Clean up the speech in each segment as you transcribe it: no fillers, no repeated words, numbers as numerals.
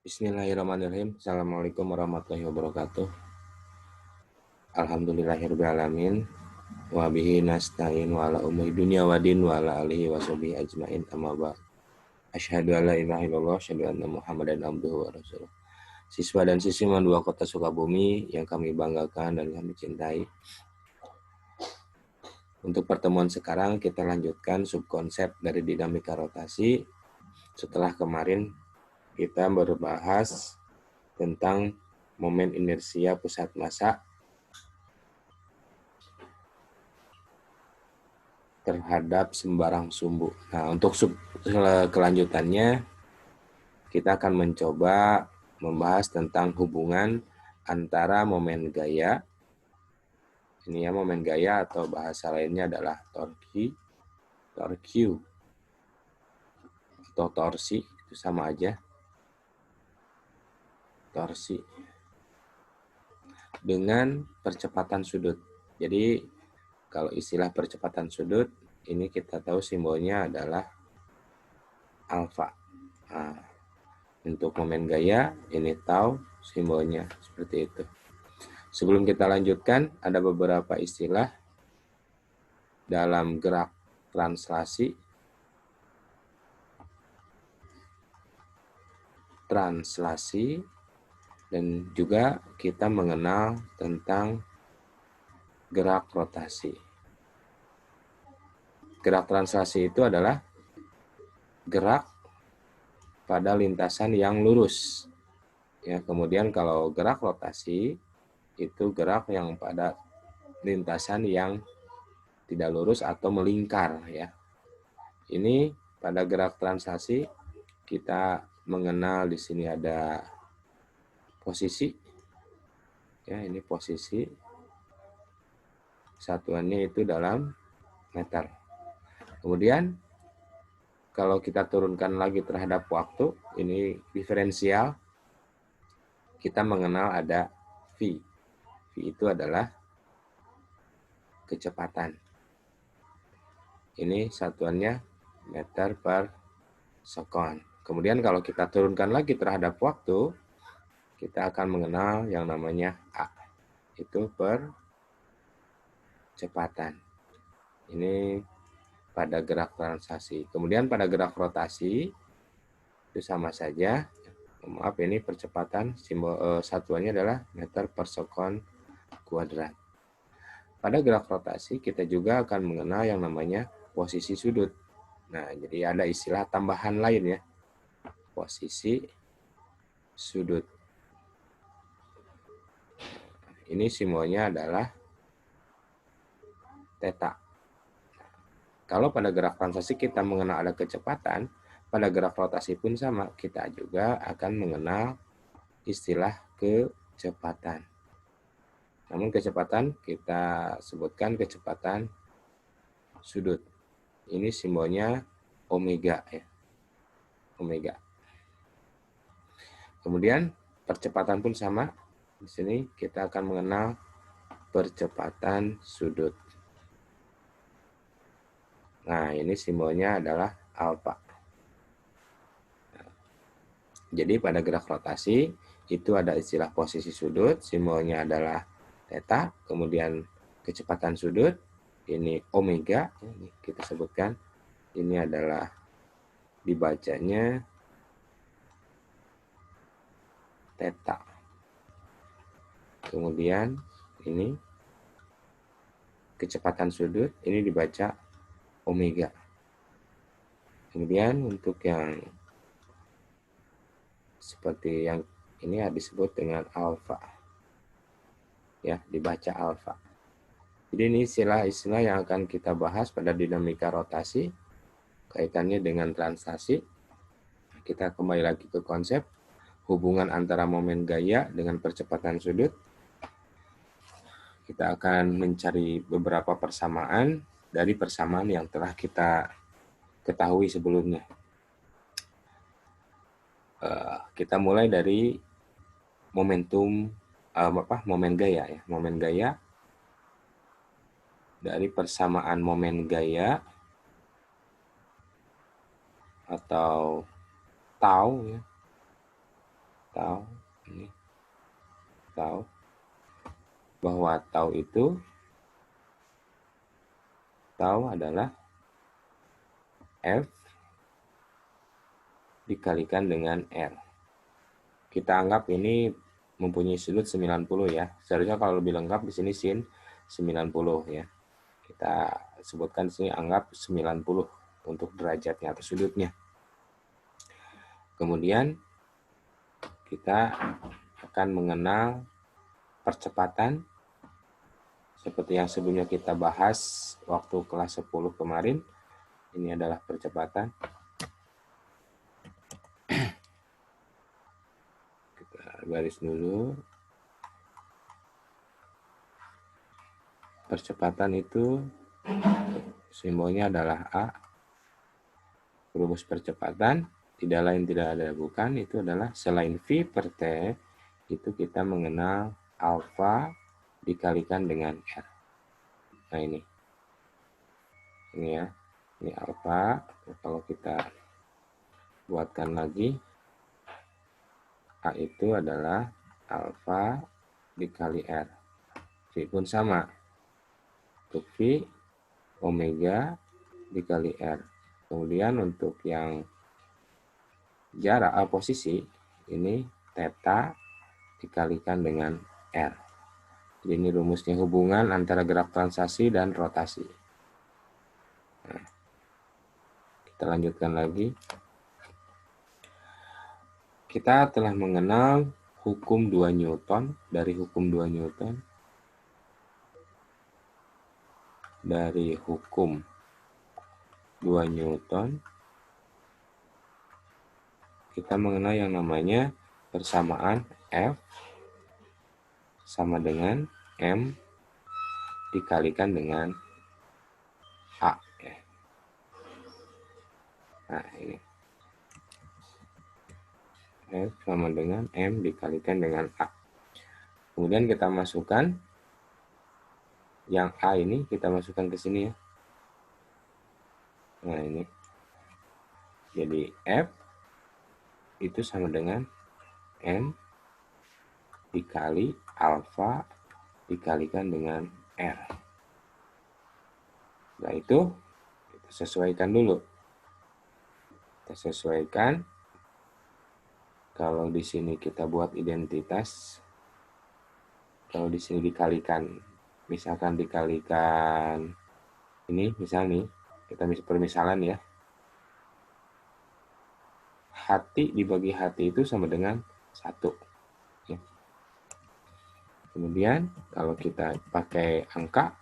Bismillahirrahmanirrahim. Assalamualaikum warahmatullahi wabarakatuh. Alhamdulillahirrahmanirrahim. Wa bihi nasta'in wa ala umuri dunya wa din wa ala alihi wa sahbihi ajma'in amma ba'd. Asyhadu an la ilaha illallah, asyhadu anna Muhammadan abduhu wa rasuluh. Siswa dan siswi dua kota Sukabumi yang kami banggakan dan kami cintai. Untuk pertemuan sekarang kita lanjutkan subkonsep dari dinamika rotasi. Setelah kemarin kita berbahas tentang momen inersia pusat massa terhadap sembarang sumbu. Nah, untuk kelanjutannya kita akan mencoba membahas tentang hubungan antara momen gaya, ini ya momen gaya atau bahasa lainnya adalah torque atau torsi, itu sama aja, torsi, dengan percepatan sudut. Jadi kalau istilah percepatan sudut, ini kita tahu simbolnya adalah alfa. Nah, untuk momen gaya, ini tau, simbolnya seperti itu. Sebelum kita lanjutkan, ada beberapa istilah dalam gerak translasi, dan juga kita mengenal tentang gerak rotasi. Gerak translasi itu adalah gerak pada lintasan yang lurus. Ya, kemudian kalau gerak rotasi itu gerak yang pada lintasan yang tidak lurus atau melingkar ya. Ini pada gerak translasi kita mengenal di sini ada posisi. Ya, ini posisi. Satuannya itu dalam meter. Kemudian kalau kita turunkan lagi terhadap waktu, ini diferensial. Kita mengenal ada V. V itu adalah kecepatan. Ini satuannya meter per second. Kemudian kalau kita turunkan lagi terhadap waktu, kita akan mengenal yang namanya A. Itu per kecepatan. Ini pada gerak translasi. Kemudian pada gerak rotasi, itu sama saja. Maaf, ini percepatan, simbol satuannya adalah meter per second kuadrat. Pada gerak rotasi, kita juga akan mengenal yang namanya posisi sudut. Nah, jadi ada istilah tambahan lain ya. Posisi sudut. Ini simbolnya adalah theta. Kalau pada gerak translasi kita mengenal ada kecepatan, pada gerak rotasi pun sama. Kita juga akan mengenal istilah kecepatan. Namun kecepatan kita sebutkan kecepatan sudut. Ini simbolnya omega ya. Omega. Kemudian percepatan pun sama. Di sini kita akan mengenal percepatan sudut. Nah, ini simbolnya adalah alfa. Jadi pada gerak rotasi itu ada istilah posisi sudut, simbolnya adalah theta, kemudian kecepatan sudut, ini omega, ini kita sebutkan, ini adalah dibacanya theta. Kemudian ini kecepatan sudut, ini dibaca omega. Kemudian untuk yang seperti yang ini disebut dengan alfa. Ya, dibaca alfa. Jadi ini istilah-istilah yang akan kita bahas pada dinamika rotasi, kaitannya dengan translasi. Kita kembali lagi ke konsep hubungan antara momen gaya dengan percepatan sudut. Kita akan mencari beberapa persamaan dari persamaan yang telah kita ketahui sebelumnya. Kita mulai dari momen gaya ya. Momen gaya, dari persamaan momen gaya atau tau ya, tau ini tau bahwa tau adalah F dikalikan dengan R. Kita anggap ini mempunyai sudut 90 ya. Seharusnya kalau lebih lengkap di sini sin 90 ya. Kita sebutkan di sini anggap 90 untuk derajatnya atau sudutnya. Kemudian kita akan mengenal percepatan seperti yang sebelumnya kita bahas waktu kelas 10 kemarin. Ini adalah percepatan. Garis dulu. Percepatan itu simbolnya adalah A. Rumus percepatan tidak lain tidak ada bukan itu adalah selain V per T itu kita mengenal alfa dikalikan dengan R. Nah ini ya, ini alfa. Kalau kita buatkan lagi A itu adalah alfa dikali R. V pun sama. Untuk V, omega dikali R. Kemudian untuk yang jarak posisi, ini theta dikalikan dengan R. Jadi ini rumusnya hubungan antara gerak translasi dan rotasi. Nah, kita lanjutkan lagi. Kita telah mengenal hukum 2 Newton. Dari hukum 2 Newton, kita mengenal yang namanya persamaan F sama dengan M dikalikan dengan A. Nah, ini. F sama dengan M dikalikan dengan A. Kemudian kita masukkan yang A ini, kita masukkan ke sini ya. Nah, ini. Jadi F itu sama dengan M dikali alfa dikalikan dengan R. Nah, itu kita sesuaikan dulu. Kita sesuaikan. Kalau di sini kita buat identitas, kalau di sini dikalikan, misalkan dikalikan ini, misalnya nih, kita permisalan ya. Hati dibagi hati itu sama dengan 1. Ya. Kemudian kalau kita pakai angka,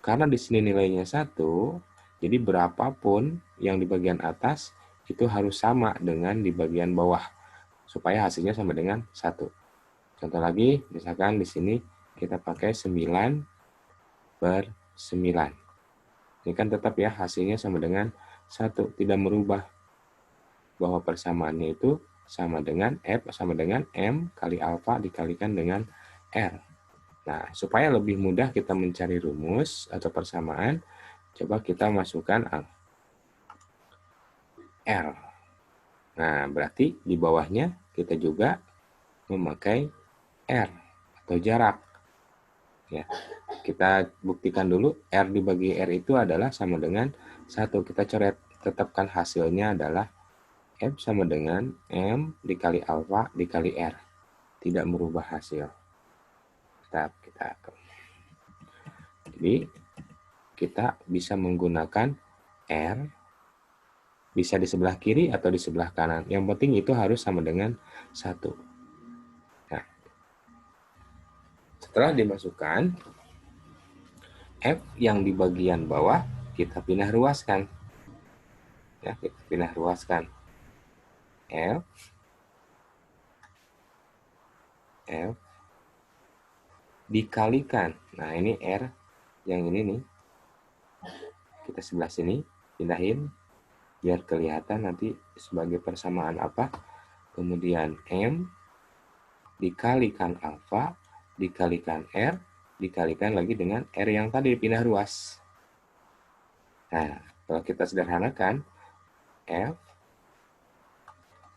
karena di sini nilainya 1, jadi berapapun yang di bagian atas itu harus sama dengan di bagian bawah supaya hasilnya sama dengan 1. Contoh lagi, misalkan di sini kita pakai 9 per 9. Ini kan tetap ya hasilnya sama dengan 1, tidak merubah bahwa persamaannya itu sama dengan F sama dengan M kali alfa dikalikan dengan R. Nah, supaya lebih mudah kita mencari rumus atau persamaan, coba kita masukkan R. Nah, berarti di bawahnya kita juga memakai R atau jarak. Ya, kita buktikan dulu R dibagi R itu adalah sama dengan 1. Kita coret, tetapkan hasilnya adalah F sama dengan M dikali alfa dikali R. Tidak merubah hasil. Jadi, kita bisa menggunakan R, bisa di sebelah kiri atau di sebelah kanan. Yang penting itu harus sama dengan 1. Nah, setelah dimasukkan, F yang di bagian bawah kita pindah ruaskan. Ya, kita pindah ruaskan. F dikalikan. Nah, ini R yang ini nih. Kita sebelah sini, pindahin biar kelihatan nanti sebagai persamaan apa. Kemudian M dikalikan alfa dikalikan R dikalikan lagi dengan R yang tadi pindah ruas. Nah, kalau kita sederhanakan, F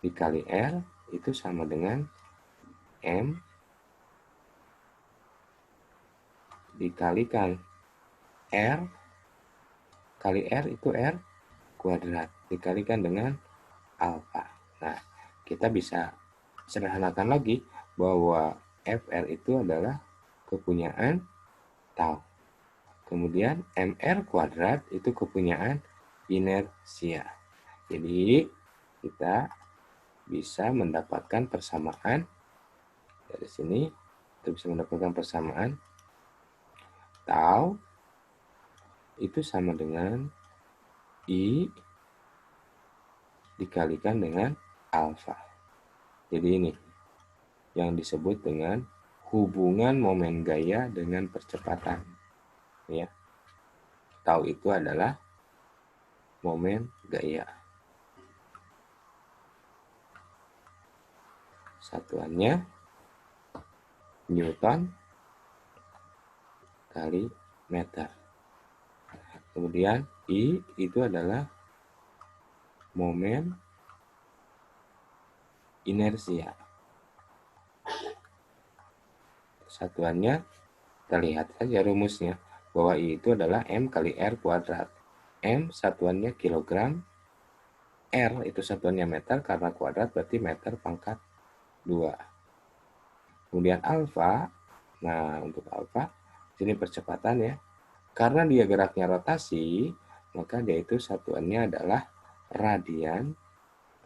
dikali R itu sama dengan M dikalikan R kali R itu R kuadrat dikalikan dengan alfa. Nah, kita bisa sederhanakan lagi bahwa FR itu adalah kepunyaan tau. Kemudian MR kuadrat itu kepunyaan inersia. Jadi, kita bisa mendapatkan persamaan dari sini. Kita bisa mendapatkan persamaan tau itu sama dengan I dikalikan dengan alfa. Jadi ini yang disebut dengan hubungan momen gaya dengan percepatan. Ya. Tau itu adalah momen gaya. Satuannya Newton kali meter. Kemudian I itu adalah momen inersia. Satuannya, kita lihat saja rumusnya, bahwa I itu adalah M kali R kuadrat. M satuannya kilogram, R itu satuannya meter, karena kuadrat berarti meter pangkat 2. Kemudian alfa, nah untuk alfa, sini percepatan ya. Karena dia geraknya rotasi, maka dia itu satuannya adalah radian.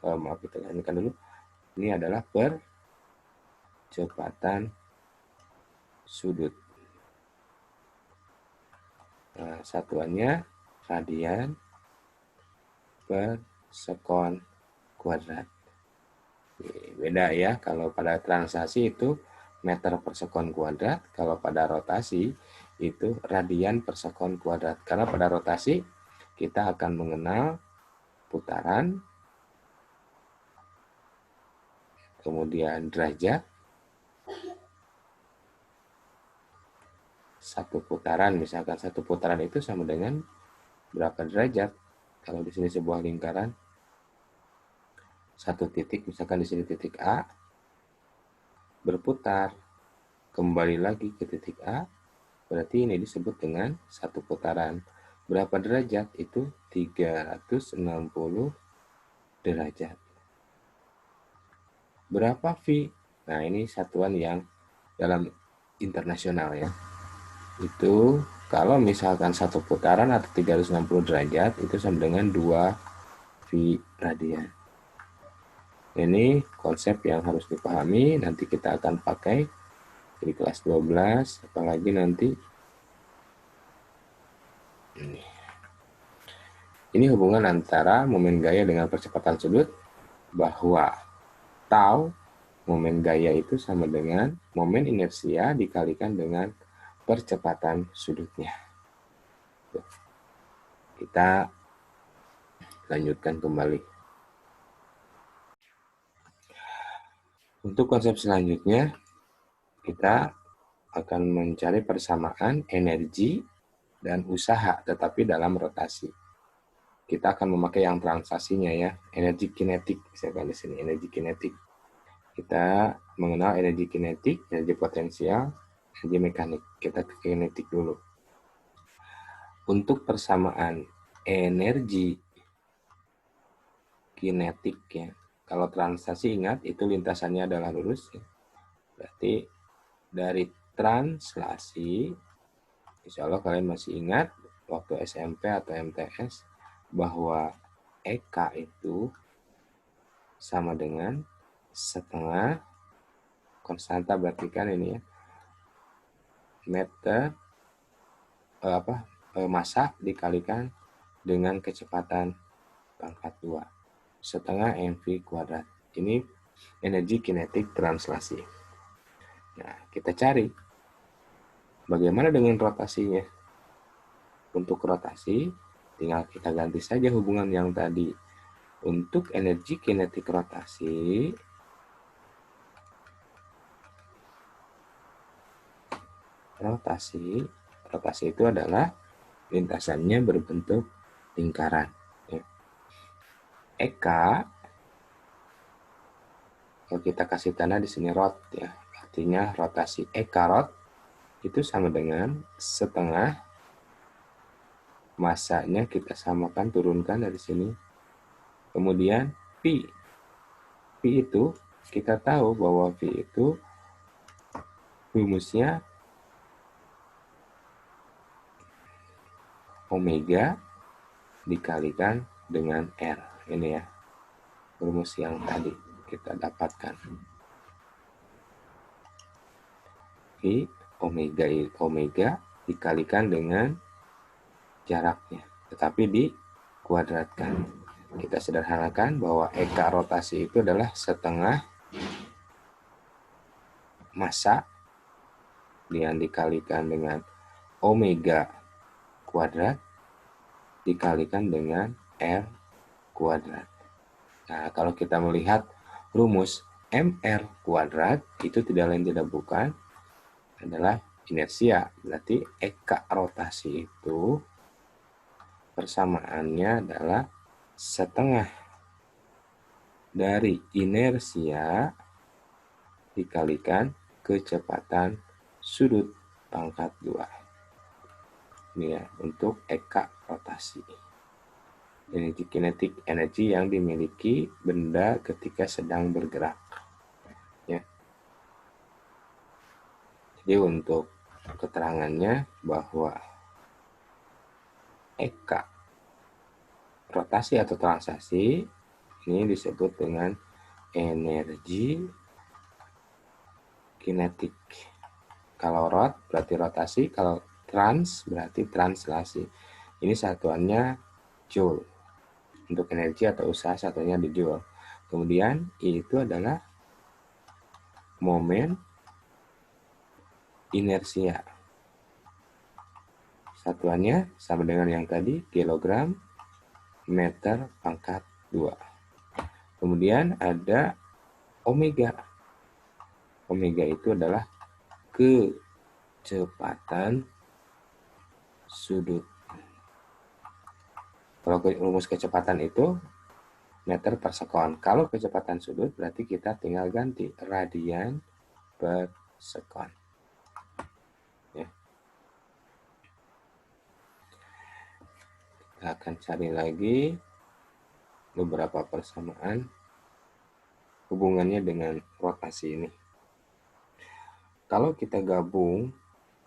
Maaf, kita lanjutkan dulu. Ini adalah percepatan sudut. Nah, satuannya radian per sekon kuadrat. Beda ya, kalau pada translasi itu meter per sekon kuadrat, kalau pada rotasi itu radian per sekon kuadrat. Karena pada rotasi kita akan mengenal putaran, kemudian derajat, satu putaran, misalkan satu putaran itu sama dengan berapa derajat. Kalau di sini sebuah lingkaran, satu titik, misalkan di sini titik A, berputar, kembali lagi ke titik A, berarti ini disebut dengan satu putaran. Berapa derajat? Itu 360 derajat. Berapa V? Nah, ini satuan yang dalam internasional ya. Itu kalau misalkan satu putaran atau 360 derajat, itu sama dengan 2 V radian. Ini konsep yang harus dipahami, nanti kita akan pakai di kelas 12, apalagi nanti ini hubungan antara momen gaya dengan percepatan sudut, bahwa tau momen gaya itu sama dengan momen inersia dikalikan dengan percepatan sudutnya. Kita lanjutkan kembali. Untuk konsep selanjutnya, kita akan mencari persamaan energi dan usaha, tetapi dalam rotasi. Kita akan memakai yang transaksinya ya, energi kinetik, misalkan di sini energi kinetik. Kita mengenal energi kinetik, energi potensial, energi mekanik. Kita ke kinetik dulu. Untuk persamaan energi kinetik ya, kalau translasi ingat itu lintasannya adalah lurus ya. Berarti dari translasi, insya Allah kalian masih ingat waktu SMP atau MTS bahwa EK itu sama dengan setengah konstanta, berarti kan ini ya meter massa dikalikan dengan kecepatan pangkat 2 setengah mv kuadrat. Ini energi kinetik translasi. Nah, kita cari bagaimana dengan rotasinya. Untuk rotasi, tinggal kita ganti saja hubungan yang tadi. Untuk energi kinetik rotasi, rotasi itu adalah lintasannya berbentuk lingkaran. EK Kalau kita kasih tanda di sini rot ya, artinya rotasi eka rot itu sama dengan setengah masanya kita samakan, turunkan dari sini. Kemudian pi. Pi itu kita tahu bahwa pi itu rumusnya omega dikalikan dengan R. Ini ya, rumus yang tadi kita dapatkan. Pi omega dikalikan dengan jaraknya, tetapi dikuadratkan. Kita sederhanakan bahwa eka rotasi itu adalah setengah massa yang dikalikan dengan omega kuadrat dikalikan dengan R kuadrat. Nah, kalau kita melihat rumus mr kuadrat itu tidak lain tidak bukan adalah inersia. Berarti eka rotasi itu persamaannya adalah setengah dari inersia dikalikan kecepatan sudut pangkat 2. Ini ya, untuk eka rotasi. Energi kinetik, energi yang dimiliki benda ketika sedang bergerak. Ya. Jadi untuk keterangannya bahwa eka rotasi atau translasi ini disebut dengan energi kinetik. Kalau rot berarti rotasi, kalau trans berarti translasi. Ini satuannya joule. Untuk energi atau usaha satunya di joule. Kemudian I itu adalah momen inersia. Satuannya sama dengan yang tadi, kilogram meter pangkat 2. Kemudian ada omega. Omega itu adalah kecepatan sudut. Kalau rumus kecepatan itu meter per sekon. Kalau kecepatan sudut berarti kita tinggal ganti radian per sekon. Ya. Kita akan cari lagi beberapa persamaan hubungannya dengan rotasi ini. Kalau kita gabung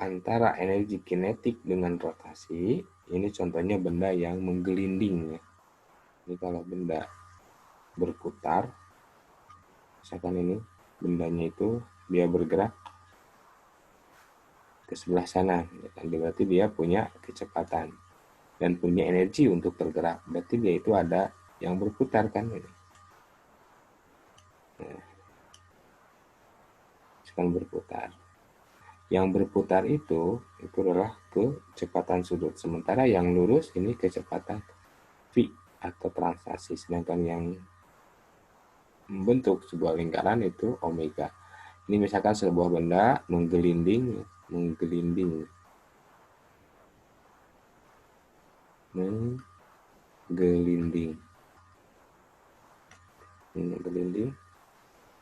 antara energi kinetik dengan rotasi, ini contohnya benda yang menggelinding ya. Ini kalau benda berputar, misalkan ini bendanya itu dia bergerak ke sebelah sana, berarti dia punya kecepatan dan punya energi untuk bergerak. Berarti dia itu ada yang berputar kan ini. Nah, sekarang berputar. Yang berputar itu adalah kecepatan sudut. Sementara yang lurus ini kecepatan V atau translasi. Sedangkan yang membentuk sebuah lingkaran itu omega. Ini misalkan sebuah benda menggelinding.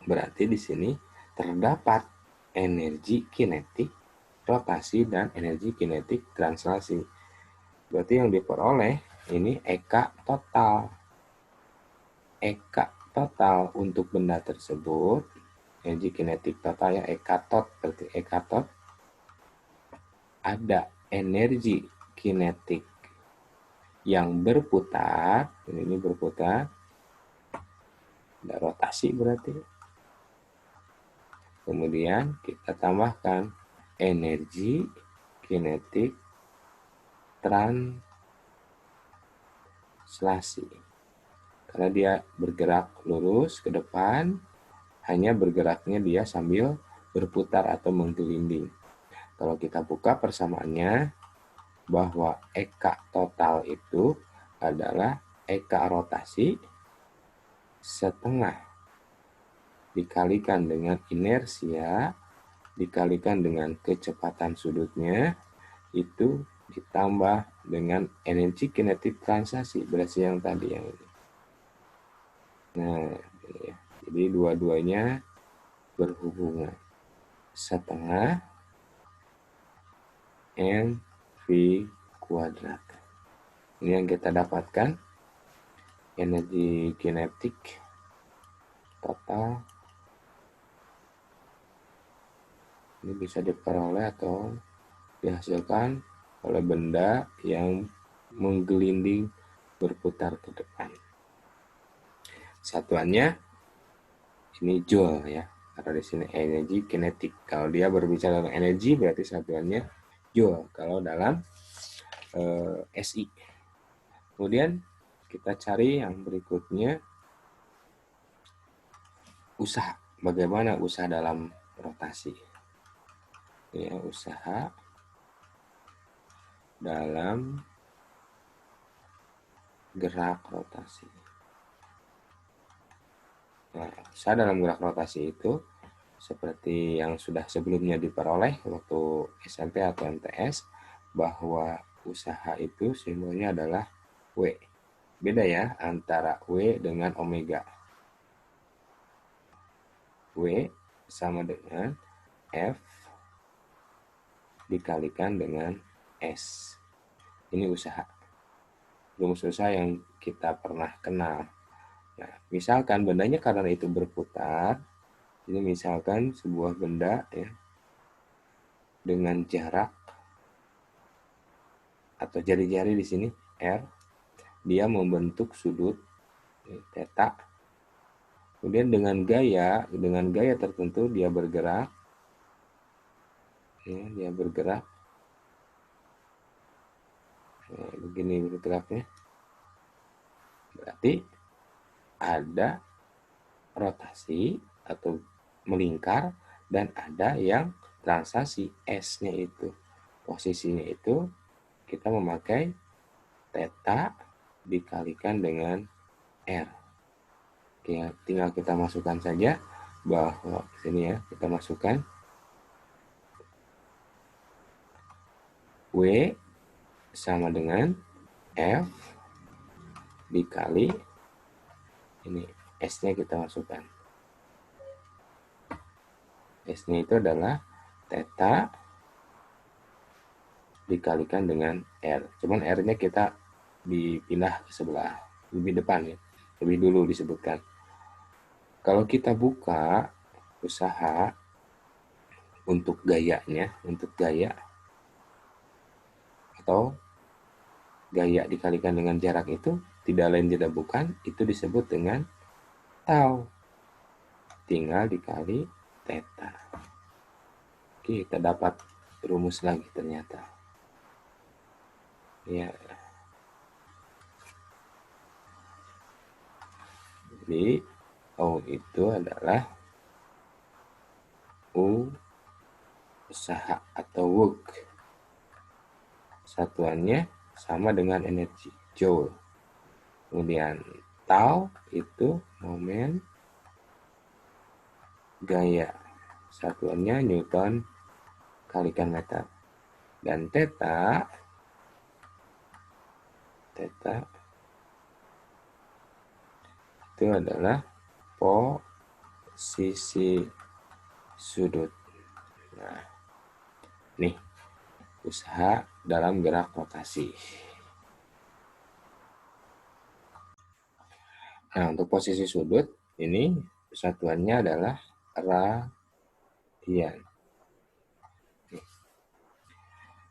Berarti di sini terdapat energi kinetik rotasi dan energi kinetik translasi. Berarti yang diperoleh ini eka total. Eka total untuk benda tersebut, energi kinetik total ya, eka tot, berarti eka tot ada energi kinetik yang berputar, ini berputar, ada rotasi berarti. Kemudian kita tambahkan energi kinetik translasi. Karena dia bergerak lurus ke depan, hanya bergeraknya dia sambil berputar atau menggelinding. Kalau kita buka persamaannya, bahwa eka total itu adalah eka rotasi setengah dikalikan dengan inersia, dikalikan dengan kecepatan sudutnya, itu ditambah dengan energi kinetik translasi, berarti yang tadi yang ini. Nah, ini ya. Jadi dua-duanya berhubungan. Setengah mv kuadrat. Ini yang kita dapatkan. Energi kinetik total. Ini bisa diperoleh atau dihasilkan oleh benda yang menggelinding berputar ke depan. Satuannya ini joule ya, karena di sini energi kinetik. Kalau dia berbicara tentang energi berarti satuannya joule. Kalau dalam SI. Kemudian kita cari yang berikutnya, usaha. Bagaimana usaha dalam rotasi? Ya, usaha dalam gerak rotasi. Nah, usaha dalam gerak rotasi itu seperti yang sudah sebelumnya diperoleh waktu SMP atau MTS, bahwa usaha itu simbolnya adalah W. Beda ya antara W dengan omega. W sama dengan F dikalikan dengan S. Ini usaha. Rumus usaha yang kita pernah kenal. Nah, misalkan bendanya karena itu berputar, ini misalkan sebuah benda ya dengan jarak atau jari-jari di sini R, dia membentuk sudut theta. Kemudian dengan gaya tertentu dia bergerak, ya, dia bergerak. Nah, begini bergeraknya. Berarti ada rotasi atau melingkar dan ada yang translasi S-nya itu. Posisinya itu kita memakai theta dikalikan dengan R. Oke, tinggal kita masukkan saja bahwa sini ya, kita masukkan W sama dengan F dikali ini S-nya kita masukkan. S-nya itu adalah theta dikalikan dengan R. Cuman R-nya kita dipindah ke sebelah, lebih depan ya. Lebih dulu disebutkan. Kalau kita buka usaha untuk gayanya, untuk gaya atau gaya dikalikan dengan jarak itu tidak lain tidak bukan, itu disebut dengan tau. Tinggal dikali theta. Oke, kita dapat rumus lagi ternyata. Ya. Jadi O itu adalah U usaha atau work. Satuannya sama dengan energi, joule. Kemudian tau itu momen gaya. Satuannya Newton kalikan meter. Dan theta itu adalah posisi sudut. Nah, nih usaha dalam gerak rotasi. Nah, untuk posisi sudut ini satuannya adalah radian.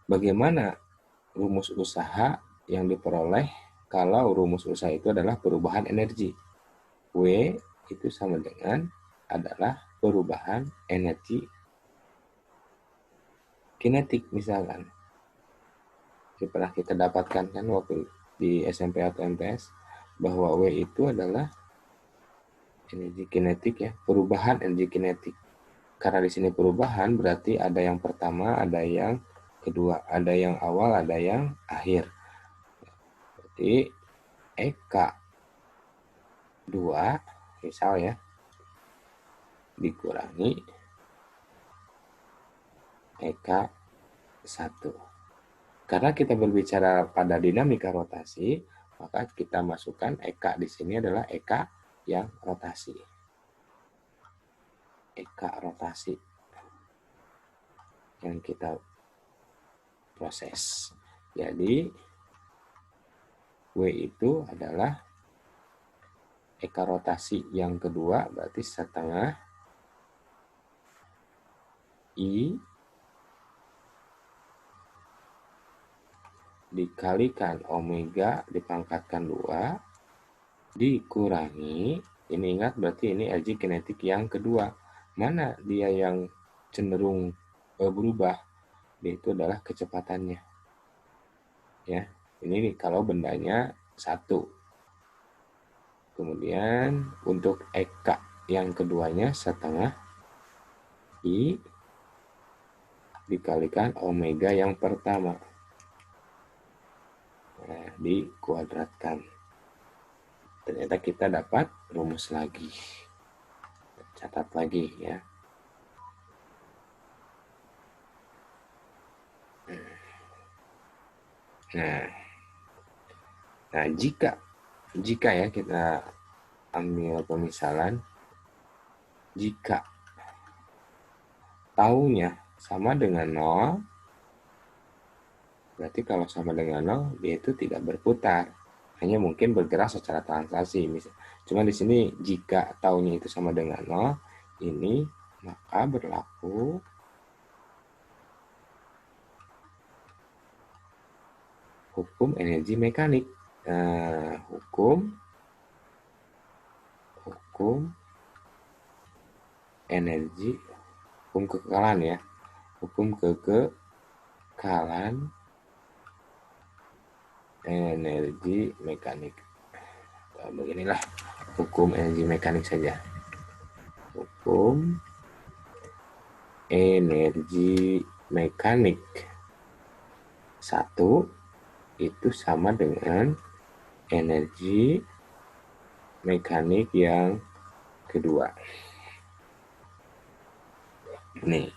Bagaimana rumus usaha yang diperoleh kalau rumus usaha itu adalah perubahan energi? W itu sama dengan adalah perubahan energi kinetik misalkan. Ini pernah kita dapatkan kan waktu di SMP atau MTS bahwa W itu adalah energi kinetik ya, perubahan energi kinetik. Karena di sini perubahan berarti ada yang pertama, ada yang kedua, ada yang awal, ada yang akhir. Berarti EK 2 misal ya dikurangi EK 1. Karena kita berbicara pada dinamika rotasi, maka kita masukkan EK di sini adalah EK yang rotasi. eka rotasi yang kita proses. Jadi W itu adalah eka rotasi yang kedua, berarti setengah I dikalikan omega dipangkatkan 2 dikurangi, ini ingat berarti ini energi kinetik yang kedua. Mana dia yang cenderung berubah? Dia itu adalah kecepatannya. Ya, ini kalau bendanya 1. Kemudian untuk eka yang keduanya setengah I dikalikan omega yang pertama. Nah, dikuadratkan. Ternyata kita dapat rumus lagi. Catat lagi ya. Nah, jika ya kita ambil pemisalan, jika taunya sama dengan 0, berarti kalau sama dengan 0, dia itu tidak berputar. Hanya mungkin bergerak secara translasi. Cuma di sini jika taunya itu sama dengan 0, ini maka berlaku hukum energi mekanik. Nah, hukum energi, hukum kekekalan ya. Hukum kekekalan energi mekanik. Beginilah hukum energi mekanik saja. Hukum energi mekanik 1 itu sama dengan energi mekanik yang kedua. Nih,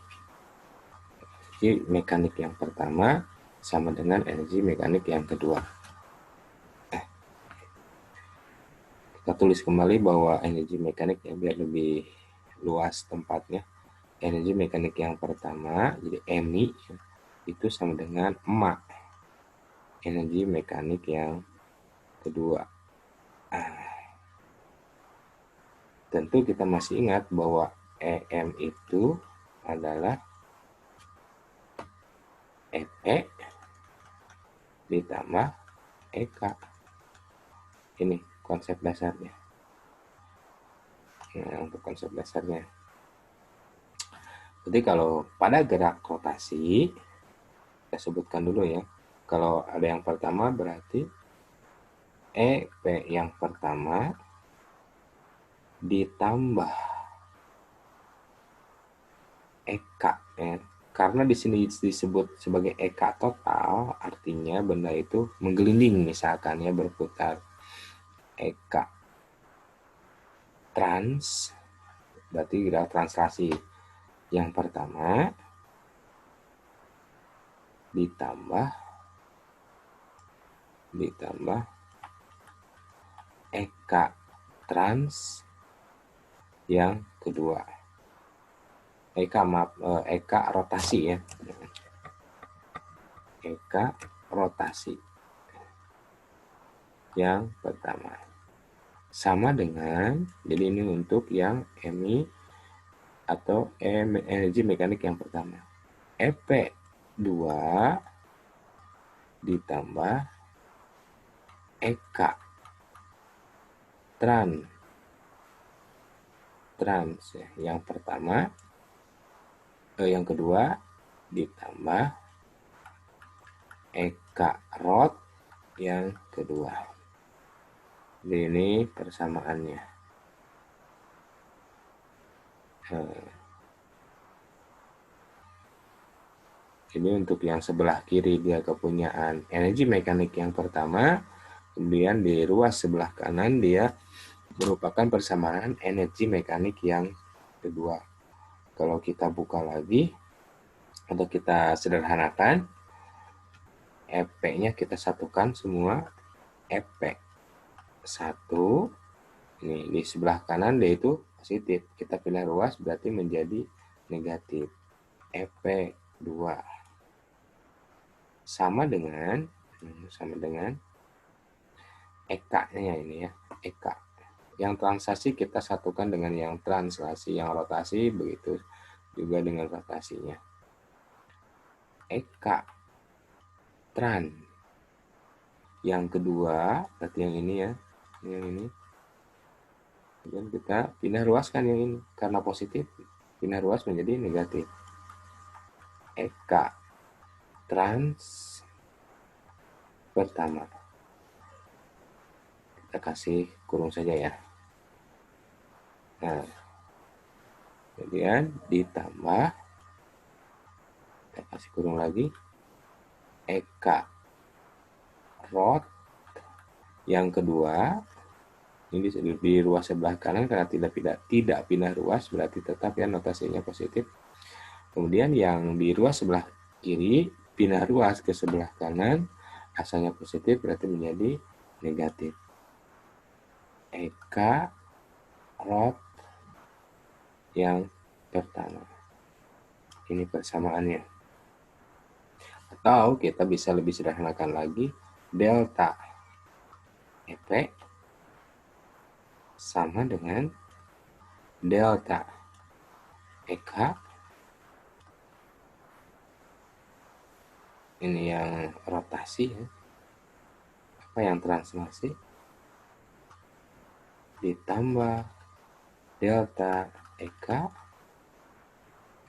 energi mekanik yang pertama sama dengan energi mekanik yang kedua. Kita tulis kembali bahwa energi mekanik ya biar lebih luas tempatnya. Energi mekanik yang pertama, jadi MI, itu sama dengan MA. Energi mekanik yang kedua. Tentu kita masih ingat bahwa EM itu adalah EP ditambah EK. Ini konsep dasarnya. Nah, untuk konsep dasarnya. Jadi kalau pada gerak rotasi, kita sebutkan dulu ya. Kalau ada yang pertama berarti EP yang pertama ditambah EK ya. Karena di sini disebut sebagai EK total, artinya benda itu menggelinding misalkan ya, berputar. EK trans berarti gerak translasi yang pertama ditambah EK trans yang kedua. EK rotasi ya. EK rotasi yang pertama. Sama dengan, jadi ini untuk yang MI atau energi mekanik yang pertama. EP2 ditambah EK trans ya, yang pertama, yang kedua ditambah EK rot yang kedua. Jadi ini persamaannya. Ini untuk yang sebelah kiri dia kepunyaan energi mekanik yang pertama, kemudian di ruas sebelah kanan dia merupakan persamaan energi mekanik yang kedua. Kalau kita buka lagi atau kita sederhanakan, EP-nya kita satukan semua, EP 1, ini di sebelah kanan dia itu positif. Kita pindah ruas berarti menjadi negatif. EP2 sama dengan EK-nya ini ya, EK. Yang translasi kita satukan dengan yang translasi, yang rotasi begitu juga dengan rotasinya. EK tran. Yang kedua, berarti yang ini ya, yang ini. Dan kita pindah ruaskan yang ini karena positif, pindah ruas menjadi negatif. EK trans pertama. Kita kasih kurung saja ya. Nah, kemudian ditambah, kita kasih kurung lagi, EK rot yang kedua. Ini di ruas sebelah kanan karena tidak pindah ruas, berarti tetap ya notasinya positif. Kemudian yang di ruas sebelah kiri pindah ruas ke sebelah kanan, asalnya positif berarti menjadi negatif. EK rot yang pertama. Ini persamaannya. Atau kita bisa lebih sederhanakan lagi, delta EP sama dengan delta EK, ini yang rotasi ya, apa yang translasi, ditambah delta EK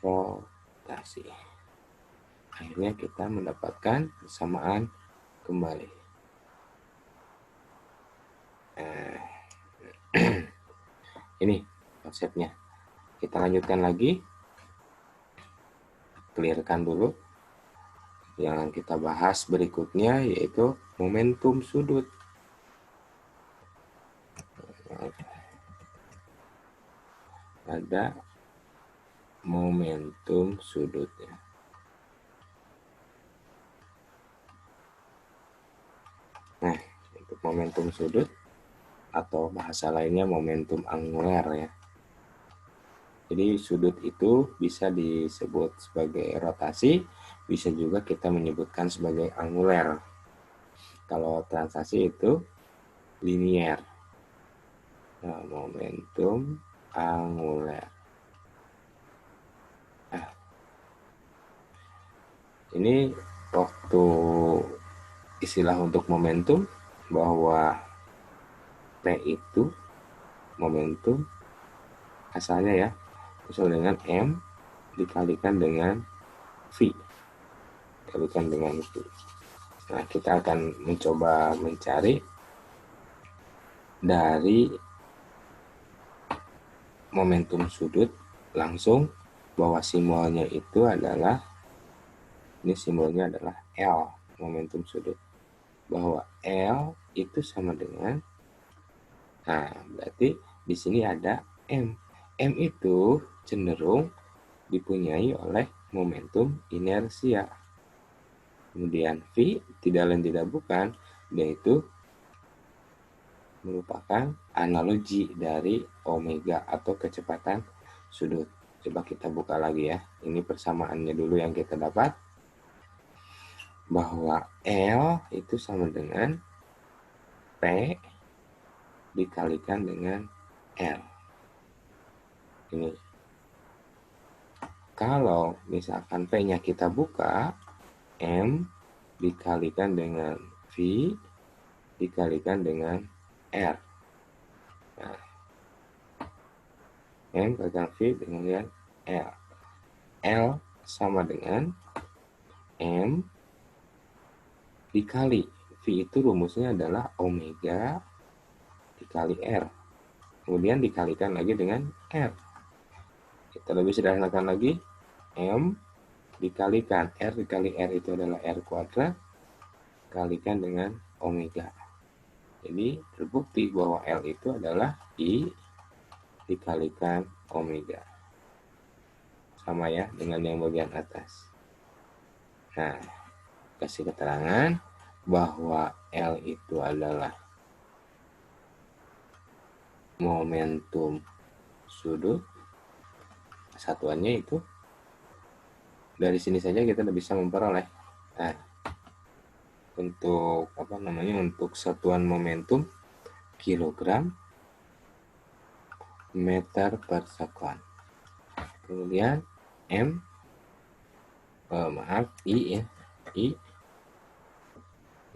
rotasi. Akhirnya kita mendapatkan persamaan kembali. Ini konsepnya. Kita lanjutkan lagi. Clearkan dulu. Yang kita bahas berikutnya yaitu momentum sudut. Ada momentum sudutnya. Nah, untuk momentum sudut atau bahasa lainnya momentum anguler ya. Jadi sudut itu bisa disebut sebagai rotasi, bisa juga kita menyebutkan sebagai anguler. Kalau translasi itu linier. Nah, momentum anguler. Nah, ini waktu istilah untuk momentum bahwa P itu momentum asalnya ya, sesuai dengan M dikalikan dengan V. Dikalikan dengan V. Nah, kita akan mencoba mencari dari momentum sudut langsung bahwa simbolnya itu adalah, ini simbolnya adalah L, momentum sudut. Bahwa L itu sama dengan, nah berarti di sini ada M. M itu cenderung dipunyai oleh momentum inersia. Kemudian V tidak lain tidak bukan, yaitu merupakan analogi dari omega atau kecepatan sudut. Coba kita buka lagi ya. Ini persamaannya dulu yang kita dapat. Bahwa L itu sama dengan P dikalikan dengan L. Ini. Kalau misalkan P-nya kita buka, M dikalikan dengan V dikalikan dengan R. Nah, M kalikan V dengan L. L sama dengan M dikali. V itu rumusnya adalah omega dikali R. Kemudian dikalikan lagi dengan R. Kita lebih sederhanakan lagi. M dikalikan R dikali R itu adalah R kuadrat kalikan dengan omega. Jadi terbukti bahwa L itu adalah I dikalikan omega. Sama ya dengan yang bagian atas. Nah, kasih keterangan bahwa L itu adalah momentum sudut. Satuannya itu dari sini saja kita sudah bisa memperoleh. Nah, untuk untuk satuan momentum kilogram meter per sekon. Kemudian M I ya. I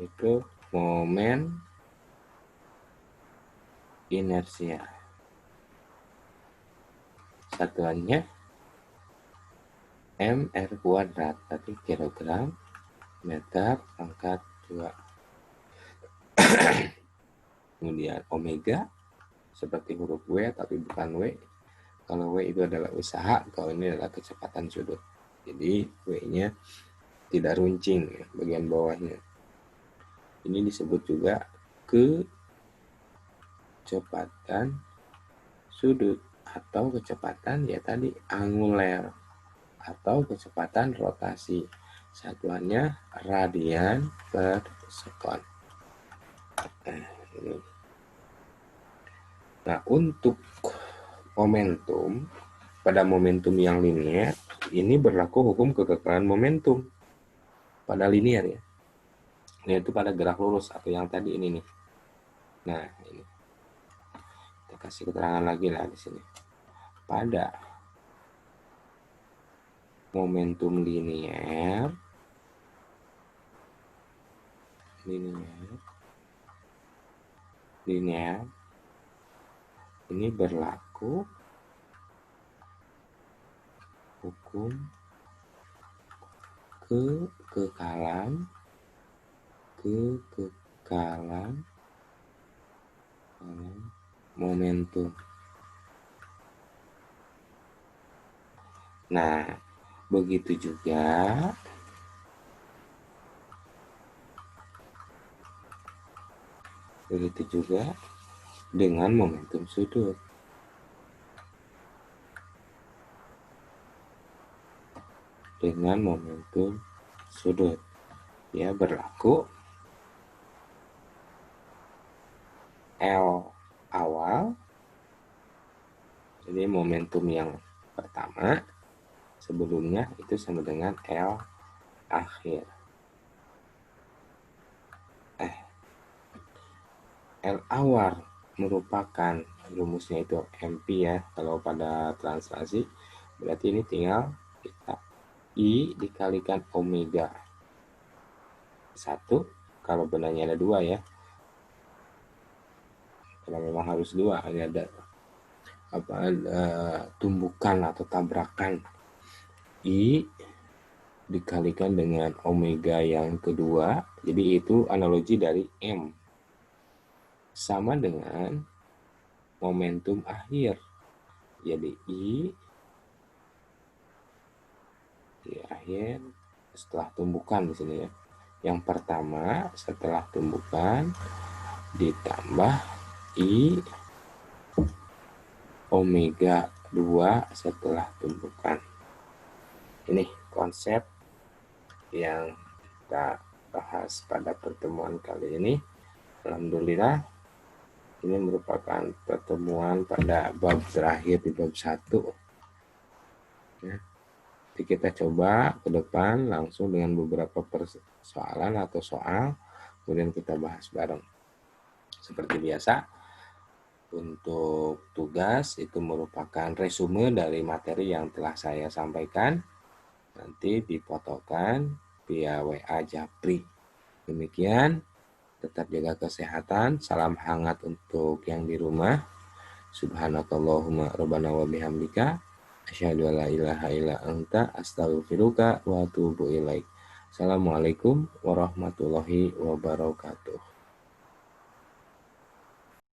itu momen inersia. Satuannya mr kuadrat, berarti kilogram meter pangkat 2. Kemudian omega seperti huruf W tapi bukan W. Kalau W itu adalah usaha, kalau ini adalah kecepatan sudut. Jadi W-nya tidak runcing bagian bawahnya. Ini disebut juga kecepatan sudut atau kecepatan ya tadi anguler atau kecepatan rotasi. Satuannya radian per sekon. Nah, untuk momentum, pada momentum yang linier, ini berlaku hukum kekekalan momentum pada linier ya. Yaitu pada gerak lurus atau yang tadi ini nih. Nah, ini. Kita kasih keterangan lagi lah di sini. Pada momentum linier ini berlaku hukum kekekalan momentum. Nah, begitu juga dengan momentum sudut. Ya berlaku L awal. Jadi momentum yang pertama sebelumnya itu sama dengan L akhir. L awal merupakan rumusnya itu MP ya. Kalau pada translasi berarti ini tinggal kita I dikalikan omega 1. Kalau benarnya ada 2 ya. Kalau memang harus 2, ini ada tumbukan atau tabrakan I dikalikan dengan omega yang kedua. Jadi itu analogi dari M sama dengan momentum akhir. Jadi I di akhir setelah tumbukan di sini ya. Yang pertama setelah tumbukan ditambah I omega 2 setelah tumbukan. Ini konsep yang kita bahas pada pertemuan kali ini. Alhamdulillah ini merupakan pertemuan pada bab terakhir di bab 1 ya. Jadi kita coba ke depan langsung dengan beberapa persoalan atau soal, kemudian kita bahas bareng. Seperti biasa, untuk tugas itu merupakan resume dari materi yang telah saya sampaikan. Nanti difotokan via WA Japri. Demikian, tetap jaga kesehatan. Salam hangat untuk yang di rumah. Subhanakallahumma rabbana wa bihamdika asyhadu an la ilaha illa anta astaghfiruka wa atubu ilaik. Assalamualaikum warahmatullahi wabarakatuh.